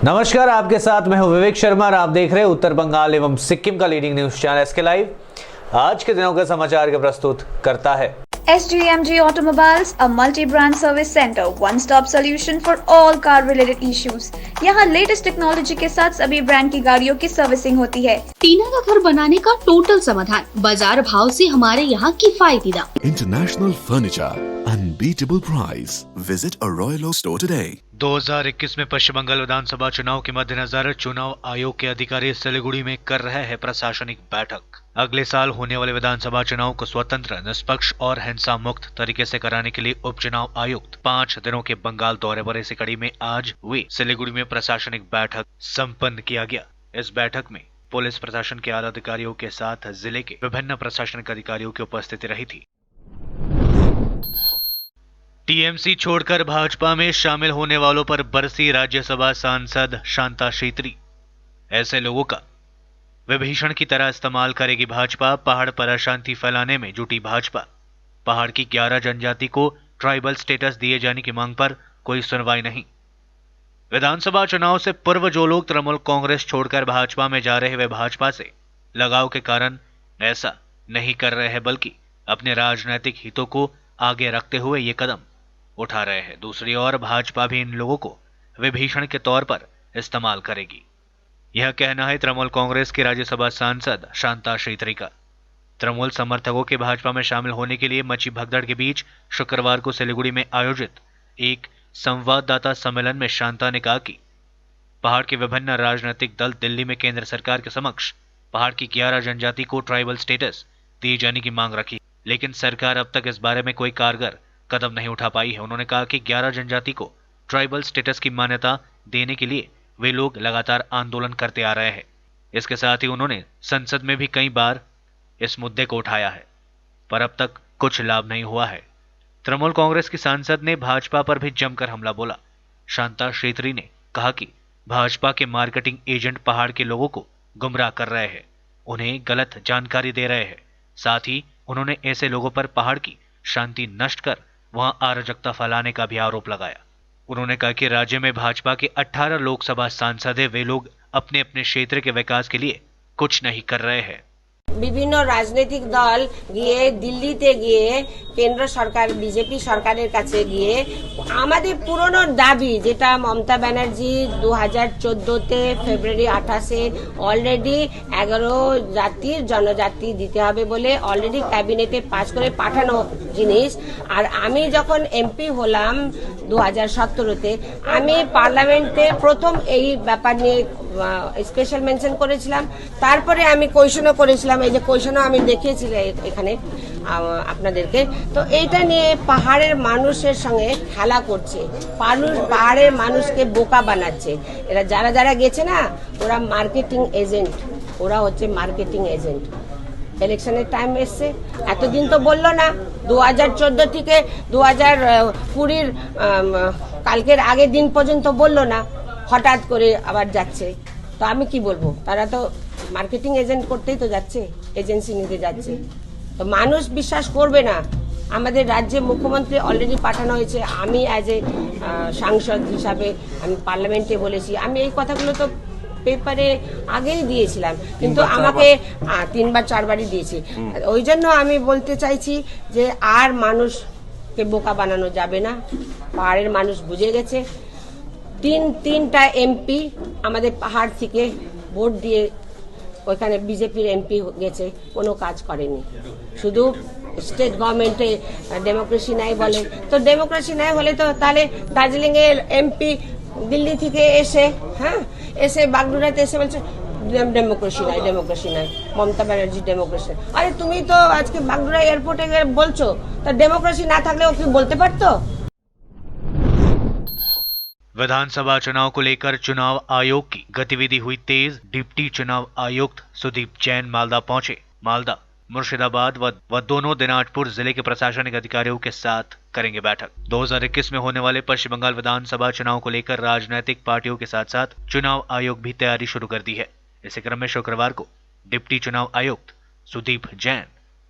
नमस्कार, आपके साथ मैं हूं विवेक शर्मा और आप देख रहे हैं उत्तर बंगाल एवं सिक्किम का leading news channel SK live. आज के दिनों के समाचार के प्रस्तुत करता है SGMG Automobiles, a multi-brand service center, one-stop solution for all car-related issues. यहाँ लेटेस्ट टेक्नोलॉजी के साथ सभी ब्रांड की गाड़ियों की सर्विसिंग होती है। टीना का घर बनाने का टोटल समाधान, बाजार भाव से हमारे यहाँ किफायती दाम। International Furniture, unbeatable price. Visit a Royal Oak store today. 2021 में पश्चिम बंगाल विधानसभा चुनाव के मद्देनजर चुनाव आयोग के अधिकारी सिलीगुड़ी में कर रहे हैं प्रशासनिक बैठक। अगले साल होने वाले विधानसभा चुनाव को स्वतंत्र, निष्पक्ष और हिंसा मुक्त तरीके से कराने के लिए उपचुनाव आयुक्त 5 दिनों के बंगाल दौरे पर इसी कड़ी में आज हुई सिलीगुड़ी में प्रशासनिक बैठक संपन्न किया गया। इस बैठक में पुलिस प्रशासन के आला अधिकारियों के साथ जिले के विभिन्न प्रशासनिक अधिकारियों की उपस्थिति रही थी। टीएमसी छोड़कर भाजपा में शामिल होने वालों पर बरसी राज्यसभा सांसद शांता छेत्री। ऐसे लोगों का विभीषण की तरह इस्तेमाल करेगी भाजपा। पहाड़ पर अशांति फैलाने में जुटी भाजपा। पहाड़ की 11 जनजाति को ट्राइबल स्टेटस दिए जाने की मांग पर कोई सुनवाई नहीं। विधानसभा चुनाव से पूर्व जो लोग तृणमूल कांग्रेस छोड़कर भाजपा में जा रहे वे भाजपा से लगाव के कारण ऐसा नहीं कर रहे हैं, बल्कि अपने राजनीतिक हितों को आगे रखते हुए ये कदम उठा रहे हैं। दूसरी ओर भाजपा भी इन लोगों को विभीषण के तौर पर इस्तेमाल करेगी। यह कहना है तृणमूल कांग्रेस के राज्यसभा सांसद शांता छेत्री का। तृणमूल समर्थकों के भाजपा में शामिल होने के लिए मची भगदड़ के बीच शुक्रवार को सिलीगुड़ी में आयोजित एक संवाददाता सम्मेलन में शांता ने कहा कि पहाड़ के विभिन्न राजनीतिक दल दिल्ली में केंद्र सरकार के समक्ष पहाड़ की 11 जनजाति को ट्राइबल स्टेटस दिए जाने की मांग रखी, लेकिन सरकार अब तक इस बारे में कोई कारगर कदम नहीं उठा पाई है। उन्होंने कहा कि 11 जनजाति को ट्राइबल स्टेटस की मान्यता देने के लिए वे लोग लगातार आंदोलन करते आ रहे हैं। इसके साथ ही उन्होंने संसद में भी कई बार इस मुद्दे को उठाया है, पर अब तक कुछ लाभ नहीं हुआ है। तृणमूल कांग्रेस की सांसद ने भाजपा पर भी जमकर हमला बोला। शांता छेत्री ने कहा कि भाजपा के मार्केटिंग एजेंट पहाड़ के लोगों को गुमराह कर रहे हैं, उन्हें गलत जानकारी दे रहे हैं। साथ ही उन्होंने ऐसे लोगों पर पहाड़ की शांति नष्ट कर वहां अराजकता फैलाने का भी आरोप लगाया। उन्होंने कहा कि राज्य में भाजपा के 18 लोकसभा सांसद हैं, वे लोग अपने अपने क्षेत्र के विकास के लिए कुछ नहीं कर रहे हैं। বিভিন্ন রাজনৈতিক দল গিয়ে দিল্লিতে গিয়ে কেন্দ্র সরকার বিজেপি সরকারের কাছে গিয়ে আমাদের পুরনো দাবি যেটা মমতা ব্যানার্জি 2014তে ফেব্রুয়ারি 28-এ অলরেডি 11 জাতির জনজাতি দিতে হবে বলে অলরেডি ক্যাবিনেটে পাস করে পাঠানো জিনিস। আর আমি যখন এমপি হলাম 2017তে আমি পার্লামেন্টে প্রথম এই ব্যাপার নিয়ে স্পেশাল মেনশন করেছিলাম। তারপরে আমি কোয়েশনও করেছিলাম, এই যে কোয়েশনও আমি দেখিয়েছিলাম এখানে আপনাদেরকে। তো এইটা নিয়ে পাহাড়ের মানুষের সঙ্গে খেলা করছে, পাহাড়ের মানুষকে বোকা বানাচ্ছে। এরা যারা যারা গেছে না, ওরা মার্কেটিং এজেন্ট, ওরা হচ্ছে মার্কেটিং এজেন্ট। ইলেকশনের টাইম এসছে, এতদিন তো বললো না, 2014 থেকে 2020 কালকের আগের দিন পর্যন্ত বললো না, হঠাৎ করে আবার যাচ্ছে। তো আমি কি বলবো, তারা তো মার্কেটিং এজেন্ট করতেই তো যাচ্ছে, এজেন্সি নিতে যাচ্ছে। তো মানুষ বিশ্বাস করবে না। আমাদের রাজ্যে মুখ্যমন্ত্রী অলরেডি পাঠানো হয়েছে, আমি অ্যাজ এ সাংসদ হিসাবে আমি পার্লামেন্টে বলেছি, আমি এই কথাগুলো তো পেপারে আগেই দিয়েছিলাম, কিন্তু আমাকে 3বার 4বারই দিয়েছি। ওই জন্য আমি বলতে চাইছি যে আর মানুষকে বোকা বানানো যাবে না। পাহাড়ের মানুষ বুঝে গেছে। তিনটা এমপি আমাদের পাহাড় থেকে ভোট দিয়ে ওইখানে বিজেপির এমপি গেছে, কোনো কাজ করেনি। শুধু স্টেট গভর্নমেন্টে ডেমোক্রেসি নাই বলে, তো ডেমোক্রেসি নাই হলে তো তাহলে দার্জিলিং এর এমপি দিল্লি থেকে এসে এসে বাগডোগরাতে এসে বলছে ডেমোক্রেসি নাই, ডেমোক্রেসি নাই, মমতা ব্যানার্জি ডেমোক্রেসি। আরে তুমি তো আজকে বাগডোগরা এয়ারপোর্টে বলছো, তা ডেমোক্রেসি না থাকলে ও কি বলতে পারতো? विधानसभा चुनाव को लेकर चुनाव आयोग की गतिविधि हुई तेज। डिप्टी चुनाव आयुक्त सुदीप जैन मालदा पहुंचे। मालदा, मुर्शिदाबाद व दोनों दिनाजपुर जिले के प्रशासनिक अधिकारियों के साथ करेंगे बैठक। 2021 में होने वाले पश्चिम बंगाल विधानसभा चुनाव को लेकर राजनीतिक पार्टियों के साथ साथ चुनाव आयोग भी तैयारी शुरू कर दी है। इसी क्रम में शुक्रवार को डिप्टी चुनाव आयुक्त सुदीप जैन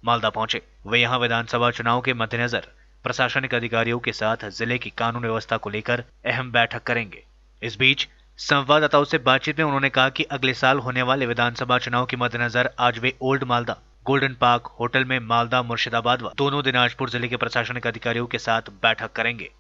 मालदा पहुंचे। वे यहां विधानसभा चुनाव के मद्देनजर प्रशासनिक अधिकारियों के साथ जिले की कानून व्यवस्था को लेकर अहम बैठक करेंगे। इस बीच संवाददाताओं से बातचीत में उन्होंने कहा कि अगले साल होने वाले विधानसभा चुनाव के मद्देनजर आज वे old Malda golden park hotel में मालदा मुर्शिदाबाद व दोनों दिनाजपुर जिले के प्रशासनिक अधिकारियों के साथ बैठक करेंगे।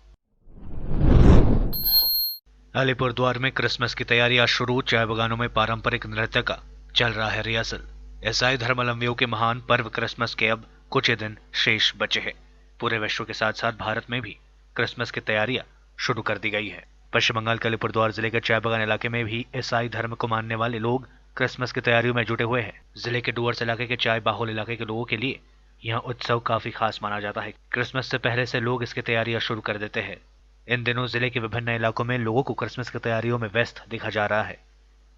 अलीपुरद्वार में क्रिसमस की तैयारियां शुरू, चाय बगानों में पारंपरिक नृत्य का चल रहा है रिहर्सल। ईसाई धर्मावलंबियों के महान पर्व क्रिसमस के अब कुछ ही दिन शेष बचे हैं। पूरे विश्व के साथ साथ भारत में भी क्रिसमस की तैयारियां शुरू कर दी गई है। पश्चिम बंगाल के अलीपुरद्वार जिले के चाय बगान इलाके में भी ईसाई धर्म को मानने वाले लोग क्रिसमस की तैयारियों में जुटे हुए हैं। जिले के डुअर्स इलाके के चाय बाहुल इलाके के लोगों के लिए यह उत्सव काफी खास माना जाता है। क्रिसमस से पहले से लोग इसकी तैयारियां शुरू कर देते हैं। इन दिनों जिले के विभिन्न इलाकों में लोगों को क्रिसमस की तैयारियों में व्यस्त देखा जा रहा है।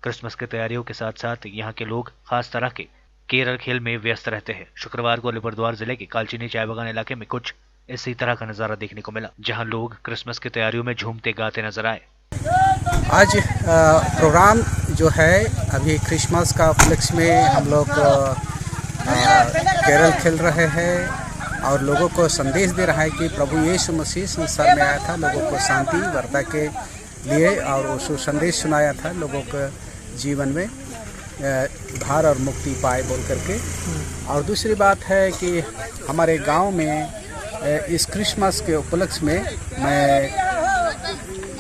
क्रिसमस की तैयारियों के साथ साथ यहाँ के लोग खास तरह के केरल खेल में व्यस्त रहते हैं। शुक्रवार को अलीपुरद्वार जिले के कालचीनी चाय बगान इलाके में कुछ इसी तरह का नजारा देखने को मिला, जहां लोग क्रिसमस की तैयारियों में झूमते गाते नजर आए। आज प्रोग्राम जो है अभी क्रिसमस का उपलक्ष्य में हम लोग केरल खेल रहे हैं और लोगों को संदेश दे रहा है कि प्रभु यीशु मसीह संसार में आया था लोगों को शांति वार्ता के लिए और उसको संदेश सुनाया था लोगों के जीवन में उद्धार और मुक्ति पाए बोल करके। और दूसरी बात है कि हमारे गांव में इस क्रिसमस के उपलक्ष्य में मैं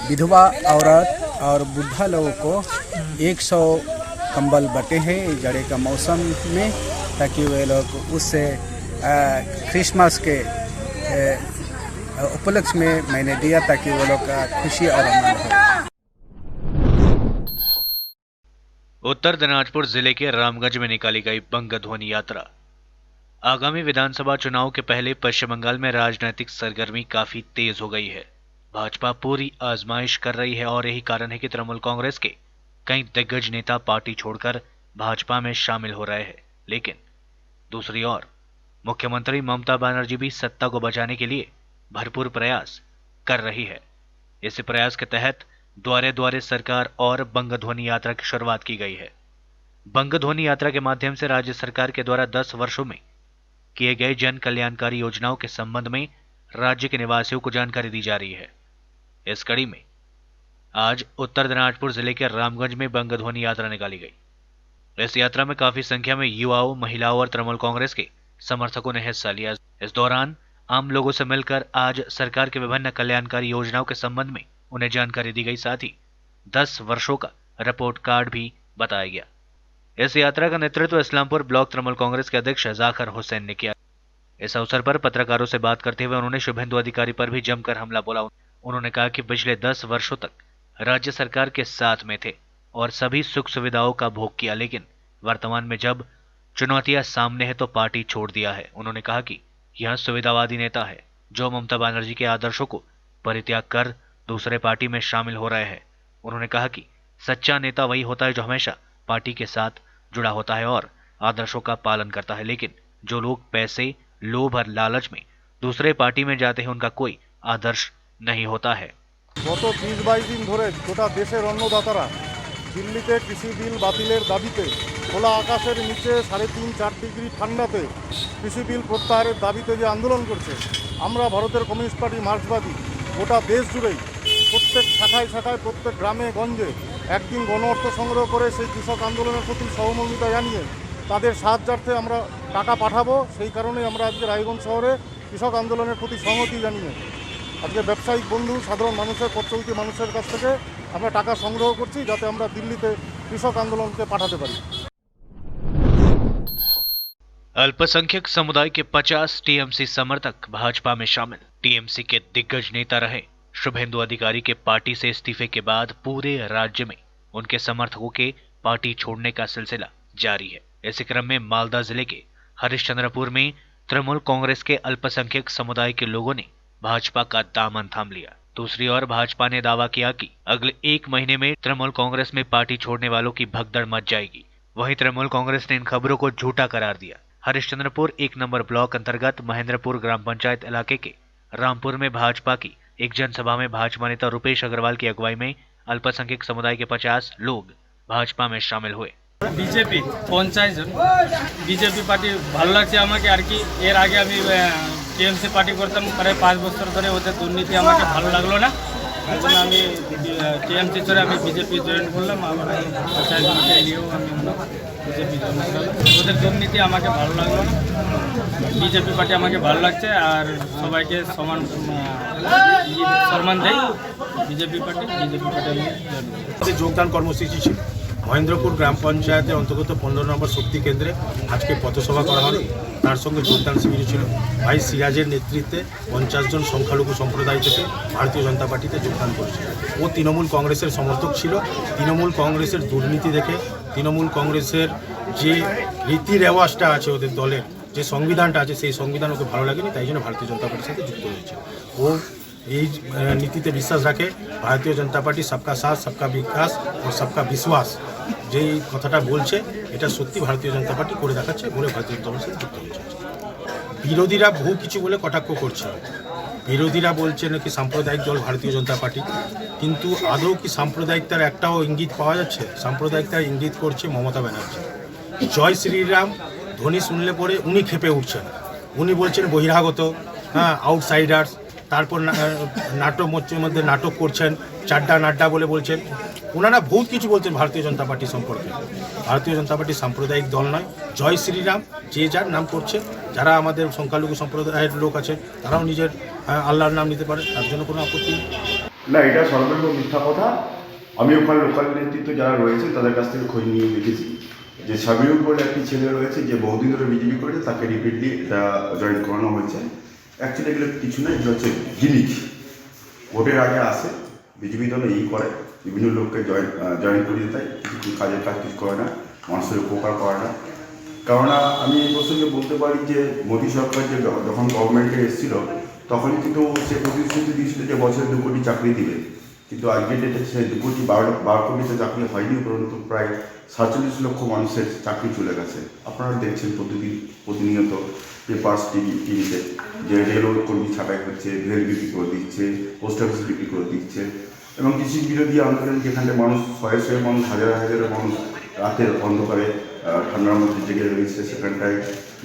विधवा औरत और बुढ़ा लोगों को 100 कंबल बटे हैं जाड़े का मौसम में, ताकि वे लोग उससे क्रिसमस के उपलक्ष्य में मैंने दिया ताकि वो लोग का खुशी और आनंद हो। उत्तर दिनाजपुर जिले के रामगंज में निकाली गई बंग ध्वनि यात्रा। आगामी विधानसभा चुनाव के पहले पश्चिम बंगाल में राजनीतिक सरगर्मी काफी तेज हो गई है। भाजपा पूरी आजमाइश कर रही है और यही कारण है कि तृणमूल कांग्रेस के कई दिग्गज नेता पार्टी छोड़कर भाजपा में शामिल हो रहे हैं। लेकिन दूसरी ओर मुख्यमंत्री ममता बनर्जी भी सत्ता को बचाने के लिए भरपूर प्रयास कर रही है। इस प्रयास के तहत द्वारे द्वारे सरकार और बंग ध्वनि यात्रा की शुरुआत की गई है। बंग ध्वनि यात्रा के माध्यम से राज्य सरकार के द्वारा 10 वर्षों में किए गए जन कल्याणकारी योजनाओं के संबंध में राज्य के निवासियों को जानकारी दी जा रही है। इस कड़ी में आज उत्तर दिनाजपुर जिले के रामगंज में बंग ध्वनि यात्रा निकाली गई। इस यात्रा में काफी संख्या में युवाओं, महिलाओं और तृणमूल कांग्रेस के समर्थकों ने हिस्सा लिया। इस दौरान आम लोगों से मिलकर आज सरकार के विभिन्न कल्याणकारी योजनाओं के संबंध में उन्हें जानकारी दी गई। साथ ही 10 वर्षों का रिपोर्ट कार्ड भी बताया गया। इस यात्रा का नेतृत्व इस्लामपुर ब्लॉक तृणमूल कांग्रेस के अध्यक्ष जाकिर हुसैन ने किया। इस अवसर पर पत्रकारों से बात करते हुए उन्होंने शुभेंदु अधिकारी पर भी जमकर हमला बोला। उन्होंने कहा कि पिछले 10 वर्षों तक राज्य सरकार के साथ में थे और सभी सुख सुविधाओं का भोग किया, लेकिन वर्तमान में जब चुनौतियां सामने है तो पार्टी छोड़ दिया है। उन्होंने कहा कि यह सुविधावादी नेता है जो ममता बनर्जी के आदर्शों को परित्याग कर दूसरे पार्टी में शामिल हो रहे हैं। उन्होंने कहा कि सच्चा नेता वही होता है जो हमेशा पार्टी के साथ जुड़ा होता है और आदर्शों का पालन करता है, लेकिन जो लोग पैसे, लोभ और लालच में दूसरे पार्टी में जाते हैं उनका कोई आदर्श नहीं होता है। গত 20-22 দিন ধরে গোটা দেশের অন্নদাতারা দিল্লিতে কৃষি বিল বাতিলের দাবিতে খোলা আকাশের নিচে 3.5-4 ডিগ্রি ঠান্ডাতে কৃষি বিল প্রত্যাহারের দাবিতে যে আন্দোলন করছে, আমরা ভারতের কমিউনিস্ট পার্টি মার্ক্সবাদী গোটা দেশ জুড়েই প্রত্যেক শাখায় শাখায় প্রত্যেক গ্রামে গঞ্জে একদিন গণ অর্থ সংগ্রহ করে সেই কৃষক আন্দোলনের প্রতি সহমর্মিতা জানিয়ে তাদের সাহায্যার্থে আমরা টাকা পাঠাবো। সেই কারণেই আমরা আজকে রায়গঞ্জ শহরে কৃষক আন্দোলনের প্রতি সংহতি জানিয়ে আজকে ব্যবসায়িক বন্ধু, সাধারণ মানুষের, পথচলতি মানুষের কাছ থেকে আমরা টাকা সংগ্রহ করছি যাতে আমরা দিল্লিতে কৃষক আন্দোলনকে পাঠাতে পারি। अल्पसंख्यक समुदाय के 50 टीएमसी समर्थक भाजपा में शामिल। टीएमसी के दिग्गज नेता रहे शुभेंदु अधिकारी के पार्टी से इस्तीफे के बाद पूरे राज्य में उनके समर्थकों के पार्टी छोड़ने का सिलसिला जारी है। इसी क्रम में मालदा जिले के हरिश्चंद्रपुर में तृणमूल कांग्रेस के अल्पसंख्यक समुदाय के लोगों ने भाजपा का दामन थाम लिया। दूसरी ओर भाजपा ने दावा किया कि अगले 1 महीने में तृणमूल कांग्रेस में पार्टी छोड़ने वालों की भगदड़ मच जाएगी। वहीं तृणमूल कांग्रेस ने इन खबरों को झूठा करार दिया। हरिश्चंद्रपुर 1 नंबर ब्लॉक अंतर्गत महेंद्रपुर ग्राम पंचायत इलाके के रामपुर में भाजपा की एक जनसभा में भाजपा नेता रुपेश अग्रवाल की अगुवाई में अल्पसंख्यक समुदाय के 50 लोग भाजपा में शामिल हुए। বিজেপি পঞ্চায়েত বিজেপি পার্টি ভালো লাগছে আমাকে আর কি। এর আগে আমি টিএমসি পার্টি করতাম প্রায় 5 বছর ধরে, ওদের দুর্নীতি আমাকে ভালো লাগলো না। তার জন্য আমি টিএমসি ছেড়ে আমি বিজেপি জয়েন করলাম। আমার পঞ্চায়েতকে নিয়েও আমি বিজেপি জয়েন করলাম। ওদের দুর্নীতি আমাকে ভালো লাগলো না, বিজেপি পার্টি আমাকে ভালো লাগছে আর সবাইকে সমান সম্মান দেয় বিজেপি পার্টি আমি যোগদান কর্মসূচি ছিল মহেন্দ্রপুর গ্রাম পঞ্চায়েতের অন্তর্গত 15 নম্বর শক্তি কেন্দ্রে আজকে পথসভা করা হলো। তার সঙ্গে যোগদান শিবির ছিল। ভাই সিরাজের নেতৃত্বে 50 জন সংখ্যালঘু সম্প্রদায় থেকে ভারতীয় জনতা পার্টিতে যোগদান করেছিল। ও তৃণমূল কংগ্রেসের সমর্থক ছিল। তৃণমূল কংগ্রেসের দুর্নীতি দেখে, তৃণমূল কংগ্রেসের যে রীতি রেওয়াজটা আছে ওদের দলের, যে সংবিধানটা আছে সেই সংবিধান ওকে ভালো লাগেনি, তাই জন্য ভারতীয় জনতা পার্টির সাথে যুক্ত হয়েছে। ও এই নীতিতে বিশ্বাস রাখে। ভারতীয় জনতা পার্টি সবকা সাথ, সবকা বিকাশ ও সবকা বিশ্বাস যেই কথাটা বলছে, এটা সত্যি ভারতীয় জনতা পার্টি করে দেখাচ্ছে বলে ভারতীয় জনতা পার্টির সাথে যুক্ত হয়েছে। বিরোধীরা বহু কিছু বলে কটাক্ষ করছে। বিরোধীরা বলছে নাকি সাম্প্রদায়িক দল ভারতীয় জনতা পার্টি, কিন্তু আদৌ কি সাম্প্রদায়িকতার একটাও ইঙ্গিত পাওয়া যাচ্ছে? সাম্প্রদায়িকতার ইঙ্গিত করছে মমতা ব্যানার্জি। জয় শ্রীরাম ধ্বনি শুনলে পরে উনি খেপে উঠছেন। উনি বলছেন বহিরাগত, আউটসাইডার্স। তারপর নাটক মঞ্চের মধ্যে নাটক করছেন, চাড্ডা নাড্ডা বলে বলছেন। ওনারা বহুত কিছু বলছেন ভারতীয় জনতা পার্টি সম্পর্কে। ভারতীয় জনতা পার্টি সাম্প্রদায়িক দল নয়। জয় শ্রীরাম যে যার নাম করছে, যারা আমাদের সংখ্যালঘু সম্প্রদায়ের লোক আছে তারাও নিজের আল্লাহর নাম নিতে পারে, তার জন্য কোনো আপত্তি নেই। না, এটা সর্বৈব মিথ্যা কথা। আমি ওখানে লোকাল নেতৃত্ব যারা রয়েছে তাদের কাছ থেকে খোঁজ নিয়ে দেখেছি যে সাবিউর বলে একটি ছেলে রয়েছে যে বহুদিন ধরে বিজেপি করেছে, তাকে রিপিটলি এটা জয়েন করানো হয়েছে। অ্যাকচুয়ালি এগুলো কিছু না, এগুলো হচ্ছে গিমিক। ভোটের আগে আসে, বিজেপি দলে করে বিভিন্ন লোককে জয়েন করিয়ে দেয়, কিছু কাজের কাজ কিছু করে না, মানুষের উপকার করে না। কেননা আমি এই প্রসঙ্গে বলতে পারি যে মোদী সরকার যে যখন গভর্নমেন্টে এসেছিল তখন কিন্তু সে প্রতিশ্রুতি দিয়েছিল যে বছরে 2 কোটি চাকরি দিবে, কিন্তু আজকের ডেটে সে 2 কোটি 12 কোটিতে চাকরি হয়নি, উপরন্তু প্রায় 47 লক্ষ মানুষের চাকরি চলে গেছে। আপনারা দেখছেন প্রতিনিয়ত পেপার্স টিভিতে যে রেলওয়ে কর্মী ছাঁটাই হচ্ছে, রেল বিক্রি করে দিচ্ছে, পোস্ট অফিস বিক্রি করে দিচ্ছে, এবং কৃষি বিরোধী আন্দোলন যেখানে মানুষ শয়ে মানুষ, হাজার মানুষ রাতের অন্ধকারে ঠান্ডার মধ্যে জেগে রয়েছে, সেখানটায়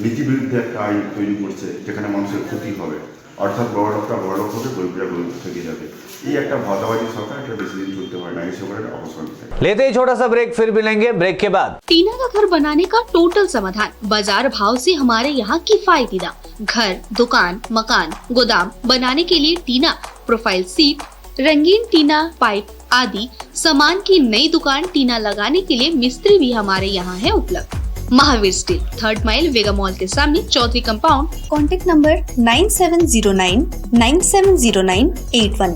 নীতি বিরুদ্ধে একটা আইন তৈরি করছে যেখানে মানুষের ক্ষতি হবে, অর্থাৎ বড়লোকটা বড়লোক হবে, গরিবরা গরিব থেকে যাবে। এই একটা ভাতাবাজি সরকার, এটা বেশি দিন চলতে পারে না, এই সরকারের অবসান। लेते ही छोटा सा ब्रेक, फिर मिलेंगे ब्रेक के बाद। टीना का घर बनाने का टोटल समाधान बाजार भाव से हमारे यहाँ किफायती दाम। घर, दुकान, मकान, गोदाम बनाने के लिए टीना, प्रोफाइल सीट, रंगीन टीना, पाइप आदि सामान की नई दुकान टीना लगाने के लिए मिस्त्री भी हमारे यहाँ है उपलब्ध। महावीर स्टील, 3rd माइल वेगा मॉल के सामने, चौधरी कंपाउंड। Contact number 9709970981।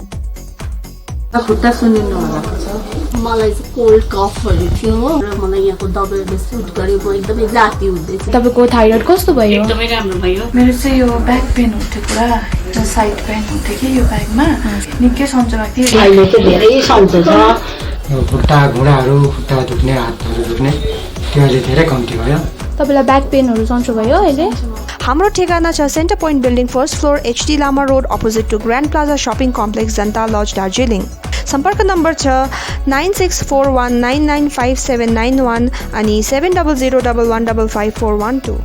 खुट्टा सुनिनु भएको छ, मलाई चाहिँ कोल्ड कफहरू थियो र मलाई यहाँको दबाईले सुट गर्यो, म एकदमै जाती हुँदैछ। तपाईँको थाइरोइड कस्तो भयो? एकदमै राम्रो भयो। मेरो चाहिँ यो ब्याक पेन हुन्थ्यो पुरा, साइड पेन हुन्थ्यो कि यो ब्याकमा, निकै सन्चो भएको थियो। अहिले चाहिँ धेरै सन्चो छ। खुट्टा घुँडाहरू, खुट्टा दुख्ने, हातहरू दुख्ने त्यो अहिले धेरै कम्ती भयो। तपाईँलाई ब्याक पेनहरू सन्चो भयो अहिले? हाम्रो ठेगाना छ centre point building, 1st floor, HD Lama road, opposite to grand plaza shopping complex, Janata lodge, Darjeeling. सम्पर्क नम्बर छ 9641995791 अनि 7001155412।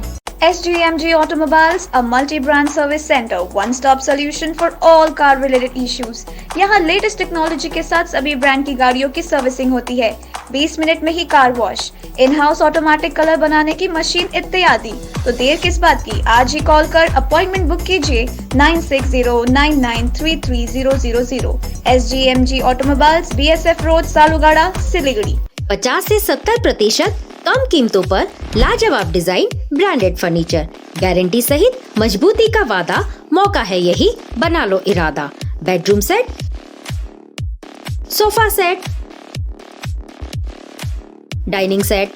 SGMG Automobiles, a multi-brand service center, one-stop solution for all car-related issues. यहाँ लेटेस्ट टेक्नोलॉजी के साथ सभी ब्रांड की गाड़ियों की सर्विसिंग होती है। 20 मिनट में ही car wash, in house automatic colour बनाने की मशीन इत्यादि। तो देर किस बात की, आज ही कॉल कर अपॉइंटमेंट बुक कीजिए 9609933000। SGMG Automobiles, BSF road, Salugara, Siliguri. 50 से 70% कम कीमतों पर लाजवाब डिजाइन, ब्रांडेड फर्नीचर, गारंटी सहित मजबूती का वादा। मौका है यही, बना लो इरादा। Bedroom set, sofa set, dining set,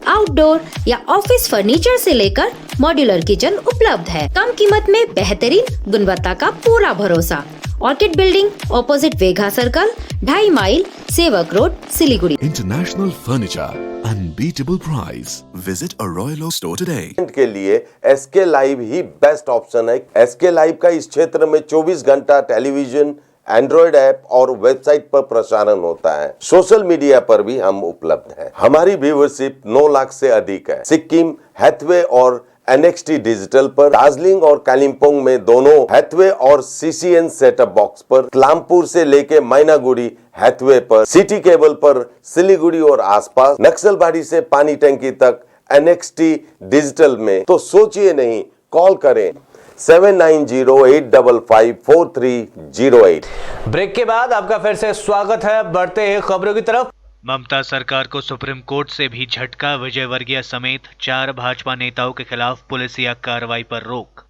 outdoor या ऑफिस फर्नीचर से लेकर मॉड्यूलर किचन उपलब्ध है। कम कीमत में बेहतरीन गुणवत्ता का पूरा भरोसा। ऑर्किड बिल्डिंग, ऑपोजिट वेगा सर्कल, 2.5 माइल, सेवक road, Siliguri. International Furniture, unbeatable price. Visit a Royal Oak store today. के लिए SK लाइव ही बेस्ट ऑप्शन है। SK लाइव का इस क्षेत्र में 24 घंटा टेलीविजन, एंड्रॉइड ऐप और वेबसाइट पर प्रसारण होता है। सोशल मीडिया पर भी हम उपलब्ध हैं। हमारी व्यूवरशिप 9 लाख से अधिक है। सिक्किम, हैथवे और NXT डिजिटल पर, दार्जिलिंग और कालिम्पोंग में दोनों हैथवे और CCN सेटअप बॉक्स पर, इस्लामपुर से लेके मैनागुड़ी हैथवे पर, सिटी केबल पर सिलीगुड़ी और आसपास, नक्सलबाड़ी से पानी टंकी तक NXT डिजिटल में। तो सोचिए नहीं, कॉल करें 7908554308। ब्रेक के बाद आपका फिर से स्वागत है। बढ़ते हैं खबरों की तरफ। ममता सरकार को सुप्रीम कोर्ट से भी झटका, विजयवर्गीय समेत 4 भाजपा नेताओं के खिलाफ पुलिसिया कार्रवाई पर रोक।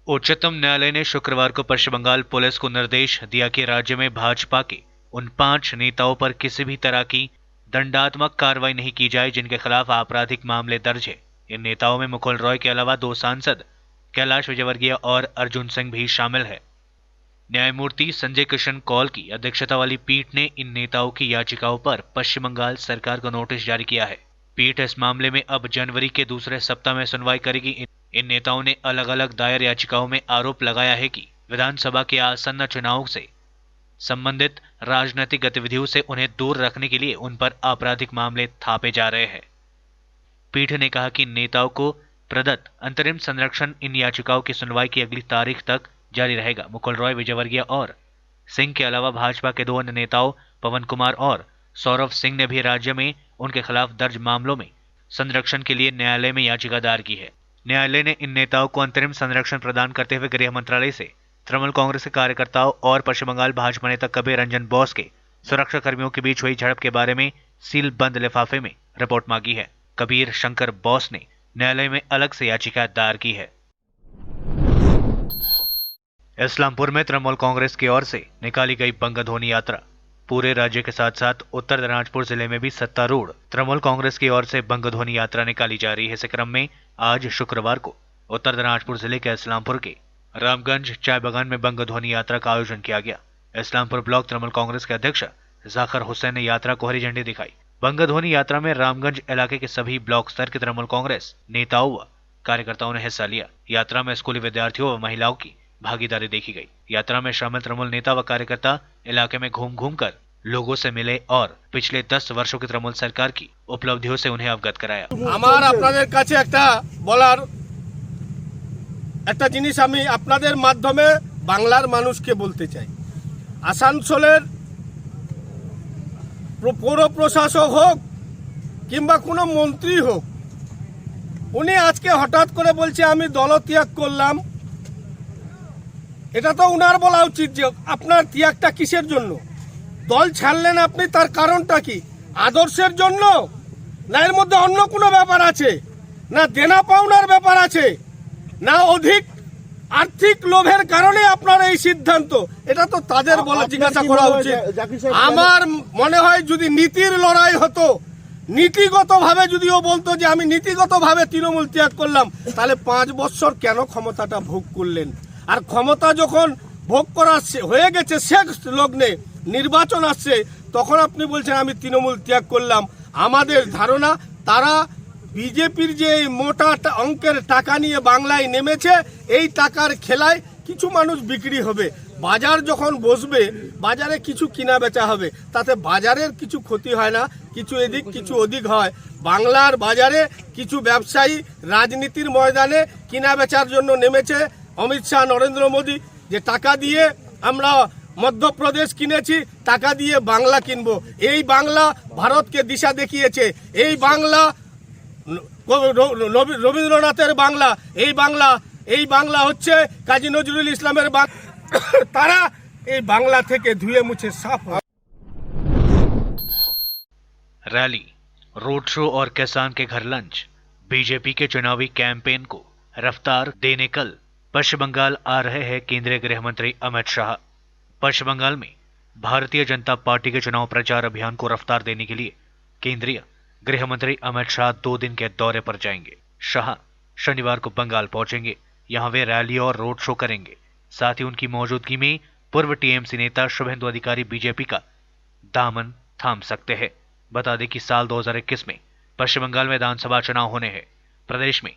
उच्चतम न्यायालय ने शुक्रवार को पश्चिम बंगाल पुलिस को निर्देश दिया कि राज्य में भाजपा के उन 5 नेताओं पर किसी भी तरह की दंडात्मक कार्रवाई नहीं की जाए जिनके खिलाफ आपराधिक मामले दर्ज है। इन नेताओं में मुकुल रॉय के अलावा 2 सांसद कैलाश विजयवर्गीय और अर्जुन सिंह भी शामिल है। न्यायमूर्ति संजय किशन कौल की अध्यक्षता वाली पीठ ने इन नेताओं की याचिकाओं पर पश्चिम बंगाल सरकार को नोटिस जारी किया है। पीठ इस मामले में अब जनवरी के दूसरे सप्ताह में सुनवाई करेगी। इन नेताओं ने अलग अलग दायर याचिकाओं में आरोप लगाया है कि विधानसभा के आसन्न चुनाव से संबंधित राजनीतिक गतिविधियों से उन्हें दूर रखने के लिए उन पर आपराधिक मामले थापे जा रहे हैं। पीठ ने कहा कि नेताओं को प्रदत्त अंतरिम संरक्षण इन याचिकाओं की सुनवाई की अगली तारीख तक जारी रहेगा। मुकुल रॉय, विजयवर्गीय और सिंह के अलावा भाजपा के 2 अन्य नेताओं पवन कुमार और सौरभ सिंह ने भी राज्य में उनके खिलाफ दर्ज मामलों में संरक्षण के लिए न्यायालय में याचिका दायर की है। न्यायालय ने इन नेताओं को अंतरिम संरक्षण प्रदान करते हुए गृह मंत्रालय से तृणमूल कांग्रेस के कार्यकर्ताओं और पश्चिम बंगाल भाजपा नेता कबीर रंजन बोस के सुरक्षा कर्मियों के बीच हुई झड़प के बारे में सील बंद लिफाफे में रिपोर्ट मांगी है। कबीर शंकर बोस ने न्यायालय में अलग से याचिका दायर की है। इस्लामपुर में तृणमूल कांग्रेस की ओर से निकाली गई बंगध्वनि यात्रा। पूरे राज्य के साथ साथ उत्तर दिनाजपुर जिले में भी सत्तारूढ़ तृणमूल कांग्रेस की ओर से बंगध्वनि यात्रा निकाली जा रही है। इस क्रम में आज शुक्रवार को उत्तर दिनाजपुर जिले के इस्लामपुर के रामगंज चाय बागान में बंगध्वनि यात्रा का आयोजन किया गया। इस्लामपुर ब्लॉक तृणमूल कांग्रेस के अध्यक्ष जाकिर हुसैन ने यात्रा को हरी झंडी दिखाई। बंगध्वनि यात्रा में रामगंज इलाके के सभी ब्लॉक स्तर के तृणमूल कांग्रेस नेताओं व कार्यकर्ताओं ने हिस्सा लिया। यात्रा में स्कूली विद्यार्थियों व महिलाओं की भागीदारी देखी गई। यात्रा में शामिल तृणमूल नेता व कार्यकर्ता इलाके में घूम घूम कर लोगों से मिले और पिछले 10 वर्षों की तृणमूल सरकार की उपलब्धियों से उन्हें अवगत कराया। আমার আপনাদের কাছে একটা বলার একটা জিনিস আমি আপনাদের মাধ্যমে বাংলার মানুষকে বলতে চাই। আসানসোলের পৌর প্রশাসক হোক কিংবা কোনো মন্ত্রী হোক, উনি আজকে হঠাৎ করে বলছে আমি দলত্যাগ করলাম। এটা তো উনার বলা উচিত যে আপনার ত্যাগটা কিসের জন্য, দল ছাড়লেন আপনি, তার কারণটা কি? আদর্শের জন্য, না এর মধ্যে অন্য কোনো ব্যাপার আছে, না দেনা পাওনার ব্যাপার আছে, না অধিক আর্থিক লোভের কারণে আপনার এই সিদ্ধান্ত? এটা তো তাদের বলে জিজ্ঞাসা করা উচিত। আমার মনে হয় যদি নীতির লড়াই হতো, নীতিগতভাবে যদিও বলতো যে আমি নীতিগতভাবে তৃণমূল ত্যাগ করলাম, তাহলে 5 বছর কেন ক্ষমতাটা ভোগ করলেন? আর ক্ষমতা যখন ভোগ করা হয়ে গেছে, শেষ লগ্নে নির্বাচন আসছে, তখন আপনি বলছেন আমি তৃণমূল ত্যাগ করলাম। আমাদের ধারণা তারা বিজেপির যে মোটা অঙ্কের টাকা নিয়ে বাংলায় নেমেছে, এই টাকার খেলায় কিছু মানুষ বিক্রি হবে। বাজার যখন বসবে, বাজারে কিছু কিনা বেচা হবে, তাতে বাজারের কিছু ক্ষতি হয় না, কিছু এদিক কিছু ওদিক হয়। বাংলার বাজারে কিছু ব্যবসায়ী রাজনীতির ময়দানে কিনা বেচার জন্য নেমেছে। অমিত শাহ, নরেন্দ্র মোদী যে টাকা দিয়ে আমরা মধ্যপ্রদেশ কিনেছি, টাকা দিয়ে বাংলা কিনবো, এই বাংলা ভারতকে দিশা দেখিয়েছে। এই বাংলা রবীন্দ্রনাথের বাংলা, এই বাংলা হচ্ছে কাজী নজরুল ইসলামের বাংলা। তারা এই বাংলা থেকে ধুয়ে মুছে সাফ। रैली, रोड शो और किसान के घर लंच, बीजेपी के चुनावी कैंपेन को रफ्तार देने कल पश्चिम बंगाल आ रहे हैं केंद्रीय गृह मंत्री अमित शाह। पश्चिम बंगाल में भारतीय जनता पार्टी के चुनाव प्रचार अभियान को रफ्तार देने के लिए केंद्रीय गृह मंत्री अमित शाह 2 दिन के दौरे पर जाएंगे। शाह शनिवार को बंगाल पहुंचेंगे। यहां वे रैली और रोड शो करेंगे। साथ ही उनकी मौजूदगी में पूर्व टीएमसी नेता शुभेंदु अधिकारी बीजेपी का दामन थाम सकते हैं। बता दें कि साल 2021 में पश्चिम बंगाल में विधानसभा चुनाव होने हैं। प्रदेश में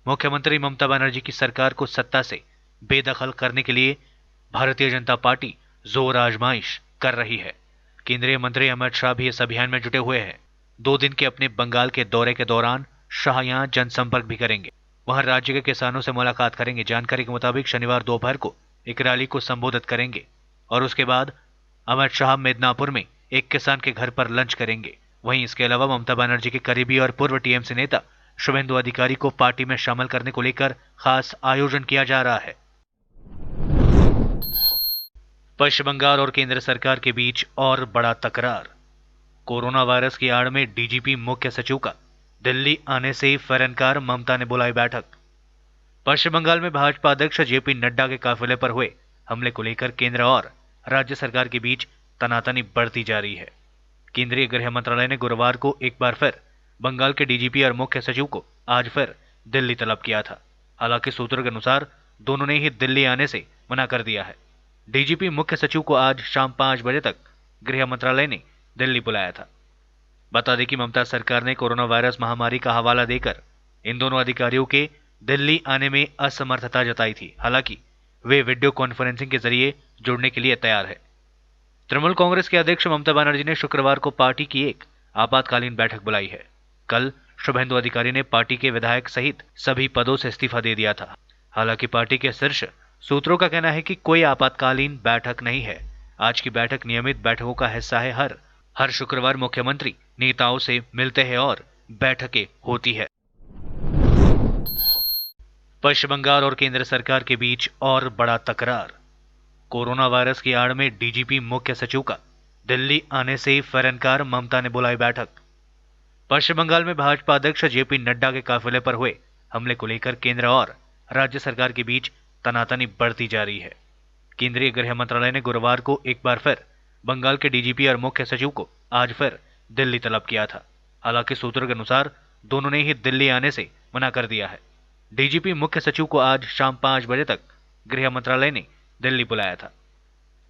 मुख्यमंत्री ममता बनर्जी की सरकार को सत्ता से बेदखल करने के लिए भारतीय जनता पार्टी जोर आजमाइश कर रही है। केंद्रीय मंत्री अमित शाह भी इस अभियान में जुटे हुए हैं। 2 दिन के अपने बंगाल के दौरे के दौरान शाह यहां जनसंपर्क भी करेंगे। वहां राज्य के किसानों से मुलाकात करेंगे। जानकारी के मुताबिक शनिवार दोपहर को एक रैली को संबोधित करेंगे और उसके बाद अमित शाह मिदनापुर में एक किसान के घर पर लंच करेंगे। वहीं इसके अलावा ममता बनर्जी के करीबी और पूर्व टीएमसी नेता शुभेंदु अधिकारी को पार्टी में शामिल करने को लेकर खास आयोजन किया जा रहा है। पश्चिम बंगाल और केंद्र सरकार के बीच और बड़ा तकरार। कोरोना वायरस की आड़ में डीजीपी मुख्य सचिव का दिल्ली आने से फिर इनकार, ममता ने बुलाई बैठक। पश्चिम बंगाल में भाजपा अध्यक्ष जेपी नड्डा के काफिले पर हुए हमले को लेकर केंद्र और राज्य सरकार के बीच तनातनी बढ़ती जा रही है। केंद्रीय गृह मंत्रालय ने गुरुवार को एक बार फिर बंगाल के डीजीपी और मुख्य सचिव को आज फिर दिल्ली तलब किया था। हालांकि सूत्रों के अनुसार दोनों ने ही दिल्ली आने से मना कर दिया है। डीजीपी मुख्य सचिव को आज शाम 5 बजे तक गृह मंत्रालय ने दिल्ली बुलाया था। बता दें कि ममता सरकार ने कोरोना वायरस महामारी का हवाला देकर इन दोनों अधिकारियों के दिल्ली आने में असमर्थता जताई थी। हालांकि वे वीडियो कॉन्फ्रेंसिंग के जरिए जुड़ने के लिए तैयार है। तृणमूल कांग्रेस के अध्यक्ष ममता बनर्जी ने शुक्रवार को पार्टी की एक आपातकालीन बैठक बुलाई है। कल शुभेंदु अधिकारी ने पार्टी के विधायक सहित सभी पदों से इस्तीफा दे दिया था। हालांकि पार्टी के शीर्ष सूत्रों का कहना है कि कोई आपातकालीन बैठक नहीं है। आज की बैठक नियमित बैठकों का हिस्सा है। हर शुक्रवार मुख्यमंत्री नेताओं से मिलते हैं और बैठकें होती है। पश्चिम बंगाल और केंद्र सरकार के बीच और बड़ा तकरार। कोरोना वायरस की आड़ में डीजीपी मुख्य सचिव का दिल्ली आने से फिर इनकार, ममता ने बुलाई बैठक। पश्चिम बंगाल में भाजपा अध्यक्ष जेपी नड्डा के काफिले पर हुए हमले को लेकर केंद्र और राज्य सरकार के बीच तनातनी बढ़ती जा रही है। केंद्रीय गृह मंत्रालय ने गुरुवार को एक बार फिर बंगाल के डीजीपी और मुख्य सचिव को आज फिर दिल्ली तलब किया था। हालांकि सूत्रों के अनुसार दोनों ने ही दिल्ली आने से मना कर दिया है। डीजीपी मुख्य सचिव को आज शाम 5 बजे तक गृह मंत्रालय ने दिल्ली बुलाया था।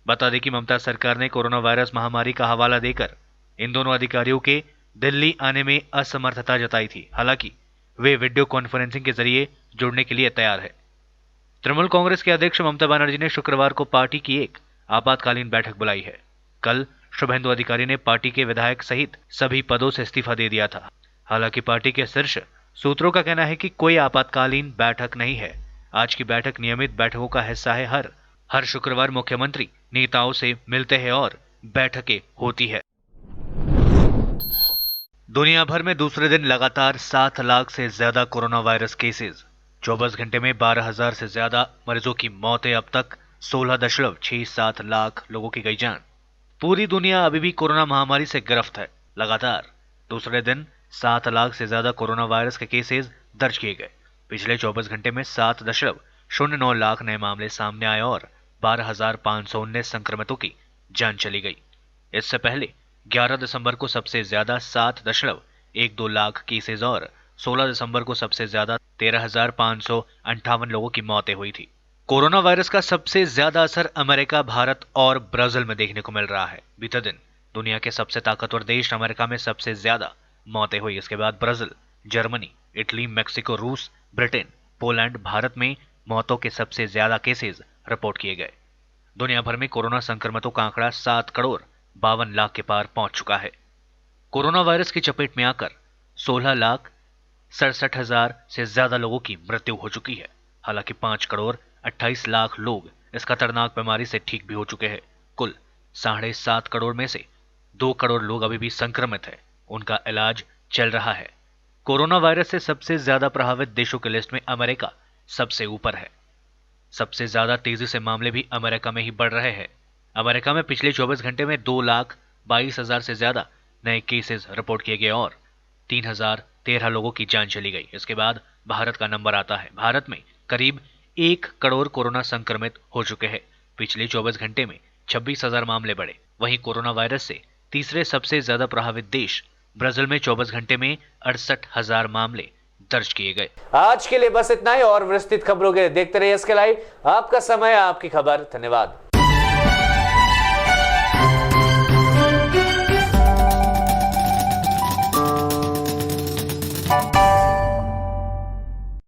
बता दें कि ममता सरकार ने कोरोना वायरस महामारी का हवाला देकर इन दोनों अधिकारियों के दिल्ली आने में असमर्थता जताई थी। हालांकि वे वीडियो कॉन्फ्रेंसिंग के जरिए जुड़ने के लिए तैयार है। तृणमूल कांग्रेस के अध्यक्ष ममता बनर्जी ने शुक्रवार को पार्टी की एक आपातकालीन बैठक बुलाई है। कल शुभेंदु अधिकारी ने पार्टी के विधायक सहित सभी पदों से इस्तीफा दे दिया था। हालांकि पार्टी के शीर्ष सूत्रों का कहना है कि कोई आपातकालीन बैठक नहीं है। आज की बैठक नियमित बैठकों का हिस्सा है। हर शुक्रवार मुख्यमंत्री नेताओं से मिलते हैं और बैठकें होती है। दुनिया भर में दूसरे दिन लगातार 7 लाख से ज्यादा कोरोना वायरस केसेस। 24 घंटे में 12,000 से ज्यादा मरीजों की मौतें। अब तक 16.67 लाख लोगों की गई जान। पूरी दुनिया अभी भी कोरोना महामारी से गिरफ्त है। लगातार दूसरे दिन 7 लाख से ज्यादा कोरोना वायरस के केसेस दर्ज किए गए। पिछले 24 घंटे में 7.09 लाख नए मामले सामने आए और 12,519 संक्रमितों की जान चली गई। इससे पहले 11 दिसंबर को सबसे ज्यादा 7.12 लाख केसेस और 16 दिसंबर को सबसे ज्यादा 13,558 लोगों की मौतें हुई थी। कोरोना वायरस का सबसे ज्यादा असर अमेरिका, भारत और ब्राजील में देखने को मिल रहा है। बीते दिन दुनिया के सबसे ताकतवर देश अमेरिका में सबसे ज्यादा मौतें हुई। इसके बाद ब्राजील, जर्मनी, इटली, मेक्सिको, रूस, ब्रिटेन, पोलैंड, भारत में मौतों के सबसे ज्यादा केसेस रिपोर्ट किए गए। दुनिया भर में कोरोना संक्रमितों का आंकड़ा 7 करोड़ 52 लाख के पार पहुंच चुका है। कोरोना वायरस की चपेट में आकर 16,67,000 से ज्यादा लोगों की मृत्यु हो चुकी है। हालांकि 5 करोड़ 28 लाख लोग इस खतरनाक बीमारी से ठीक भी हो चुके हैं। कुल 7.5 करोड़ में से 2 करोड़ लोग अभी भी संक्रमित हैं। उनका इलाज चल रहा है। कोरोना वायरस से सबसे ज्यादा प्रभावित देशों की लिस्ट में अमेरिका सबसे ऊपर है। सबसे ज्यादा तेजी से मामले भी अमेरिका में ही बढ़ रहे हैं। अमेरिका में पिछले 24 घंटे में 2,22,000 से ज्यादा नए केसेस रिपोर्ट किए गए और 3,013 लोगों की जान चली गई। इसके बाद भारत का नंबर आता है। भारत में करीब 1 करोड़ कोरोना संक्रमित हो चुके हैं। पिछले 24 घंटे में 26,000 मामले बढ़े। वहीं कोरोना वायरस से तीसरे सबसे ज्यादा प्रभावित देश ब्राजील में 24 घंटे में 68,000 मामले दर्ज किए गए। आज के लिए बस इतना ही और विस्तृत खबरों के लिए देखते रहिए SK लाइव। आपका समय, आपकी खबर। धन्यवाद।